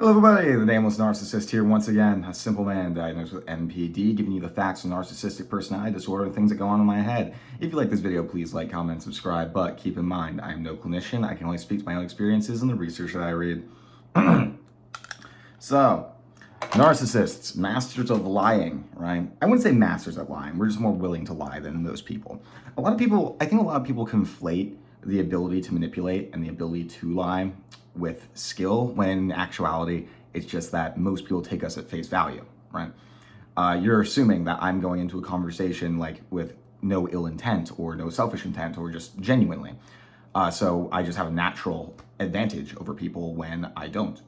Hello everybody, the Nameless Narcissist here once again, a simple man diagnosed with NPD, giving you the facts of narcissistic personality disorder and things that go on in my head. If you like this video, please like, comment, and subscribe, but keep in mind, I am no clinician, I can only speak to my own experiences and the research that I read. So, narcissists, masters of lying, right? I wouldn't say masters at lying, we're just more willing to lie than most people. I think a lot of people conflate the ability to manipulate and the ability to lie with skill, when in actuality, it's just that most people take us at face value, right? You're assuming that I'm going into a conversation like with no ill intent or no selfish intent or just genuinely. So I just have a natural advantage over people when I don't.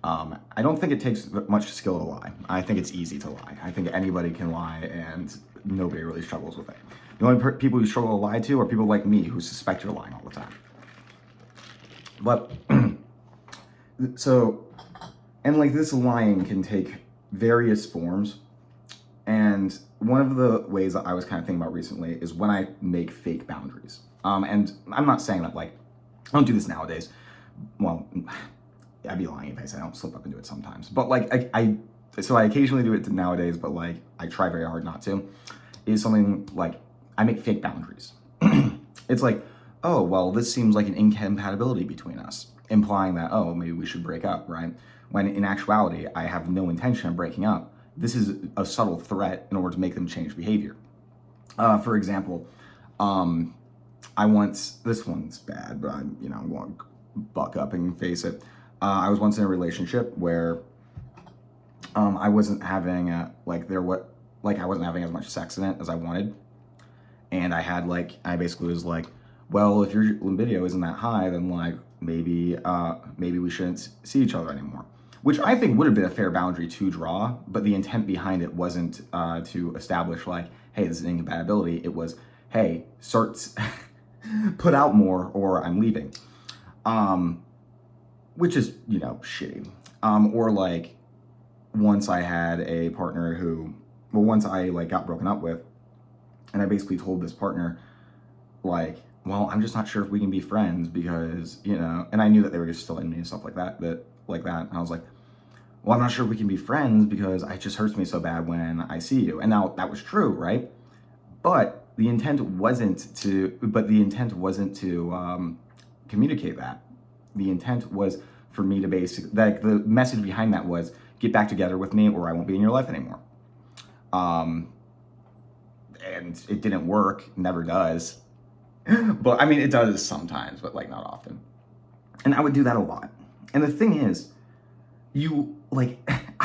I don't think it takes much skill to lie. I think it's easy to lie. I think anybody can lie and nobody really struggles with it. The only people who struggle to lie to are people like me who suspect you're lying all the time. But so, and like this lying can take various forms. And one of the ways that I was kind of thinking about recently is when I make fake boundaries. And I'm not saying that like, I don't do this nowadays. Well, I'd be lying if I said I don't slip up and do it sometimes. But like, so I occasionally do it nowadays, but like, I try very hard not to. Is something like, I make fake boundaries. It's like, oh, well, this seems like an incompatibility between us, implying that, oh, maybe we should break up, right? When in actuality, I have no intention of breaking up. This is a subtle threat in order to make them change behavior. For example, this one's bad, but I'm going to buck up and face it. I was once in a relationship where I wasn't having I wasn't having as much sex in it as I wanted. And I basically was like, well, if your libido isn't that high, then like maybe we shouldn't see each other anymore. Which I think would have been a fair boundary to draw, but the intent behind it wasn't to establish like, hey, this is an incompatibility. It was, hey, put out more or I'm leaving. Which is, shitty. Or like once I had a partner once I like got broken up with, and I basically told this partner, like, well, I'm just not sure if we can be friends because, and I knew that they were just still in me and stuff like that. And I was like, well, I'm not sure if we can be friends because it just hurts me so bad when I see you. And now that was true, right? But the intent wasn't to communicate that. The intent was for me to the message behind that was, get back together with me or I won't be in your life anymore. And it didn't work, never does. But I mean, it does sometimes, but like not often. And I would do that a lot. And the thing is, I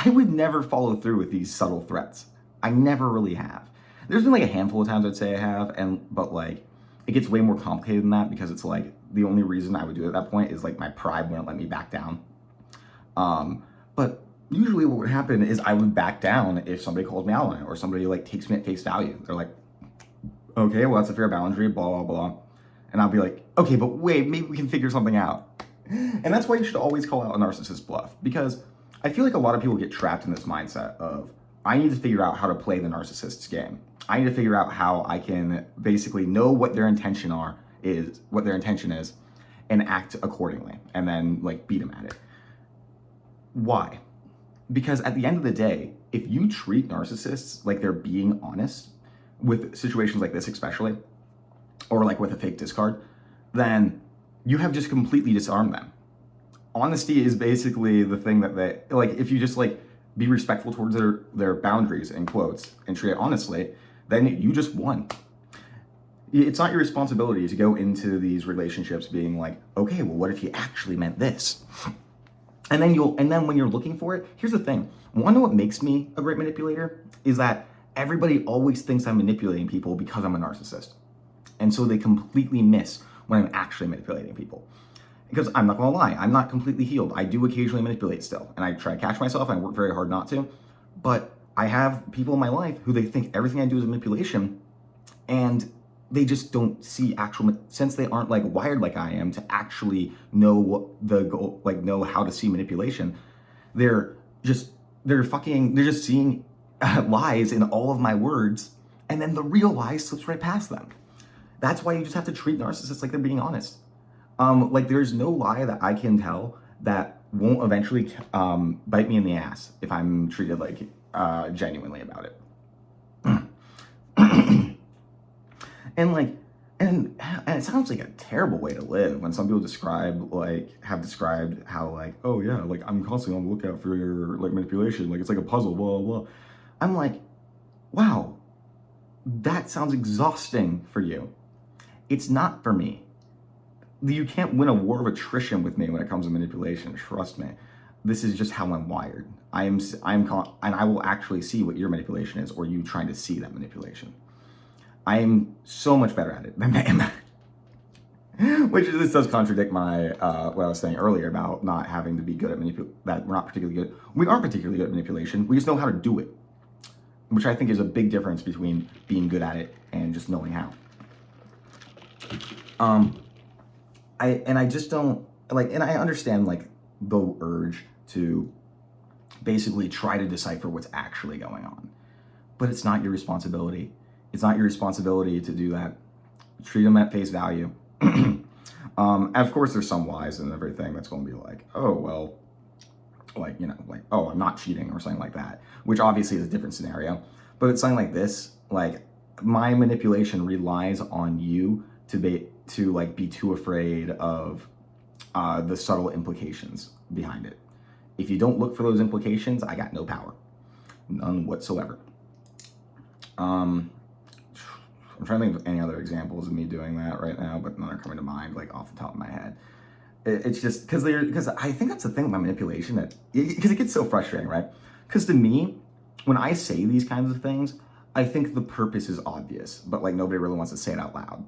would never follow through with these subtle threats. I never really have. There's been like a handful of times I'd say I have, but like, it gets way more complicated than that because it's like, the only reason I would do it at that point is like my pride wouldn't let me back down. But usually what would happen is I would back down if somebody calls me out on it or somebody like takes me at face value. They're like, okay, well, that's a fair boundary, blah, blah, blah. And I'll be like, okay, but wait, maybe we can figure something out. And that's why you should always call out a narcissist bluff, because I feel like a lot of people get trapped in this mindset of, I need to figure out how to play the narcissist's game. I need to figure out how I can basically know what their intention is, and act accordingly, and then like beat them at it. Why? Because at the end of the day, if you treat narcissists like they're being honest, with situations like this especially, or like with a fake discard, then you have just completely disarmed them. Honesty is basically the thing that they, like, if you just like be respectful towards their boundaries, in quotes, and treat it honestly, then you just won. It's not your responsibility to go into these relationships being like, okay, well, what if he actually meant this? And then when you're looking for it, here's the thing. Want to know what makes me a great manipulator? Is that everybody always thinks I'm manipulating people because I'm a narcissist. And so they completely miss when I'm actually manipulating people. Because I'm not gonna lie, I'm not completely healed. I do occasionally manipulate still. And I try to catch myself, and I work very hard not to. But I have people in my life who they think everything I do is manipulation, and they just don't see since they aren't like wired like I am to actually know what the goal, like know how to see manipulation. They're just seeing lies in all of my words, and then the real lie slips right past them. That's why you just have to treat narcissists like they're being honest. Like there's no lie that I can tell that won't eventually bite me in the ass if I'm treated like genuinely about it. And like, and it sounds like a terrible way to live when some people have described how like, oh yeah, like I'm constantly on the lookout for your like manipulation, like it's like a puzzle, blah blah blah. I'm like, wow, that sounds exhausting for you. It's not for me. You can't win a war of attrition with me when it comes to manipulation. Trust me. This is just how I'm wired. And I will actually see what your manipulation is, or you trying to see that manipulation. I am so much better at it than I am. Which this does contradict my what I was saying earlier about not having to be good at that we're not particularly good. We aren't particularly good at manipulation. We just know how to do it, which I think is a big difference between being good at it and just knowing how. I just don't like, and I understand like the urge to basically try to decipher what's actually going on, but it's not your responsibility. It's not your responsibility to do that. Treat them at face value. Of course, there's some lies and everything that's going to be like, oh, well, like, you know, like, oh, I'm not cheating or something like that, which obviously is a different scenario. But it's something like this, like my manipulation relies on you to be too afraid of the subtle implications behind it. If you don't look for those implications, I got no power, none whatsoever. I'm trying to think of any other examples of me doing that right now, but none are coming to mind, like off the top of my head. It's just because I think that's the thing about manipulation, that because it gets so frustrating, right? Because to me, when I say these kinds of things, I think the purpose is obvious, but like nobody really wants to say it out loud,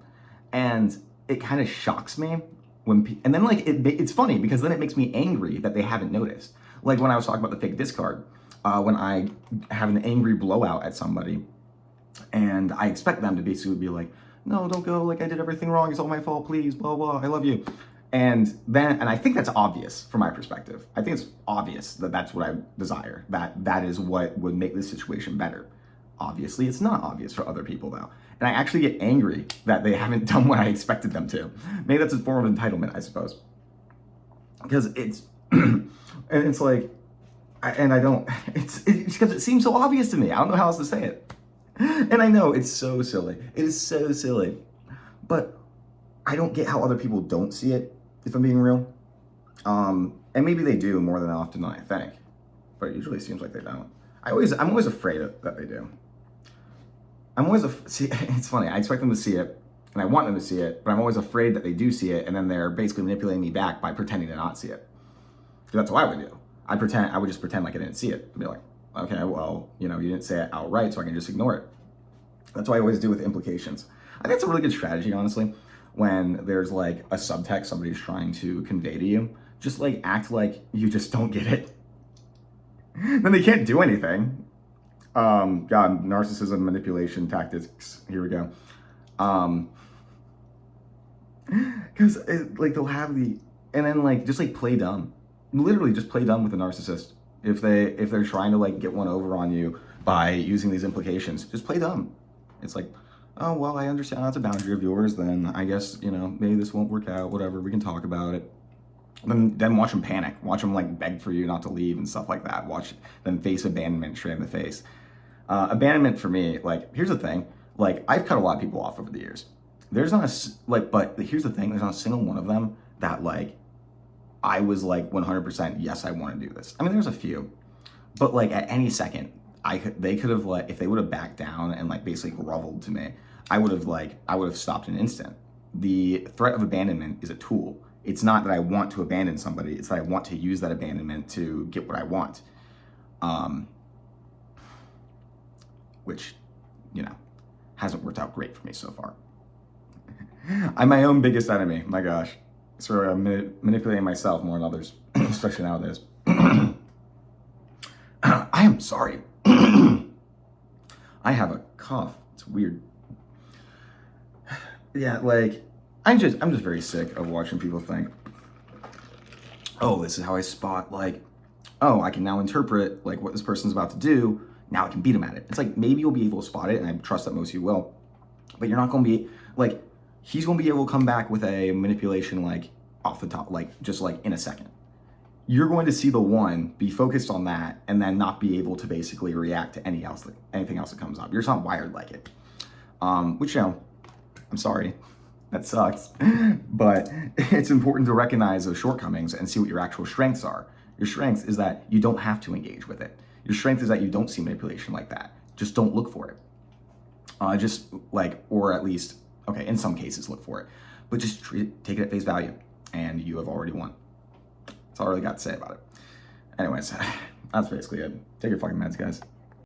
and it kind of shocks me and then like it's funny because then it makes me angry that they haven't noticed. Like when I was talking about the fake discard, when I have an angry blowout at somebody, and I expect them to basically be like, no, don't go, like I did everything wrong, it's all my fault, please, blah, blah, I love you. And I think that's obvious from my perspective. I think it's obvious that that's what I desire, that is what would make this situation better. Obviously, it's not obvious for other people though. And I actually get angry that they haven't done what I expected them to. Maybe that's a form of entitlement, I suppose. Because it's, and it's like, it's because it seems so obvious to me. I don't know how else to say it. And I know it's so silly. It is so silly. But I don't get how other people don't see it, if I'm being real. And maybe they do more than often than I think. But it usually seems like they don't. I'm always afraid that they do. See, it's funny. I expect them to see it, and I want them to see it, but I'm always afraid that they do see it, and then they're basically manipulating me back by pretending to not see it. Because that's what I would do. I would just pretend like I didn't see it. I'd be like, okay, well, you know, you didn't say it outright, so I can just ignore it. That's what I always do with implications. I think it's a really good strategy, honestly, when there's like a subtext somebody's trying to convey to you. Just like act like you just don't get it. Then they can't do anything. God, narcissism, manipulation tactics. Here we go. Because like they'll have and then like just like play dumb. Literally just play dumb with a narcissist. If they're trying to like get one over on you by using these implications, just play dumb. It's like, oh well, I understand that's a boundary of yours. Then I guess, you know, maybe this won't work out. Whatever, we can talk about it. Then watch them panic. Watch them like beg for you not to leave and stuff like that. Watch them face abandonment straight in the face. Abandonment for me, like here's the thing. Like I've cut a lot of people off over the years. There's not but here's the thing. There's not a single one of them that like I was like 100% yes, I want to do this. I mean, there's a few, but like at any second, they could have like if they would have backed down and like basically groveled to me, I would have stopped in an instant. The threat of abandonment is a tool. It's not that I want to abandon somebody. It's that I want to use that abandonment to get what I want. Which, you know, hasn't worked out great for me so far. I'm my own biggest enemy. My gosh. So I'm manipulating myself more than others, especially nowadays. I am sorry. I have a cough. It's weird. Yeah, like I'm just very sick of watching people think, oh, this is how I spot like, oh, I can now interpret like what this person's about to do. Now I can beat them at it. It's like maybe you'll be able to spot it, and I trust that most of you will, but you're not going to be like, he's going to be able to come back with a manipulation like off the top, like just like in a second. you're going to see the one, be focused on that, and then not be able to basically react to anything else that comes up. You're just not wired like it. Which, I'm sorry, that sucks. But it's important to recognize those shortcomings and see what your actual strengths are. Your strength is that you don't have to engage with it. Your strength is that you don't see manipulation like that. Just don't look for it. Or at least, okay, in some cases look for it. But just take it at face value, and you have already won. That's all I really got to say about it. Anyways, that's basically it. Take your fucking meds, guys.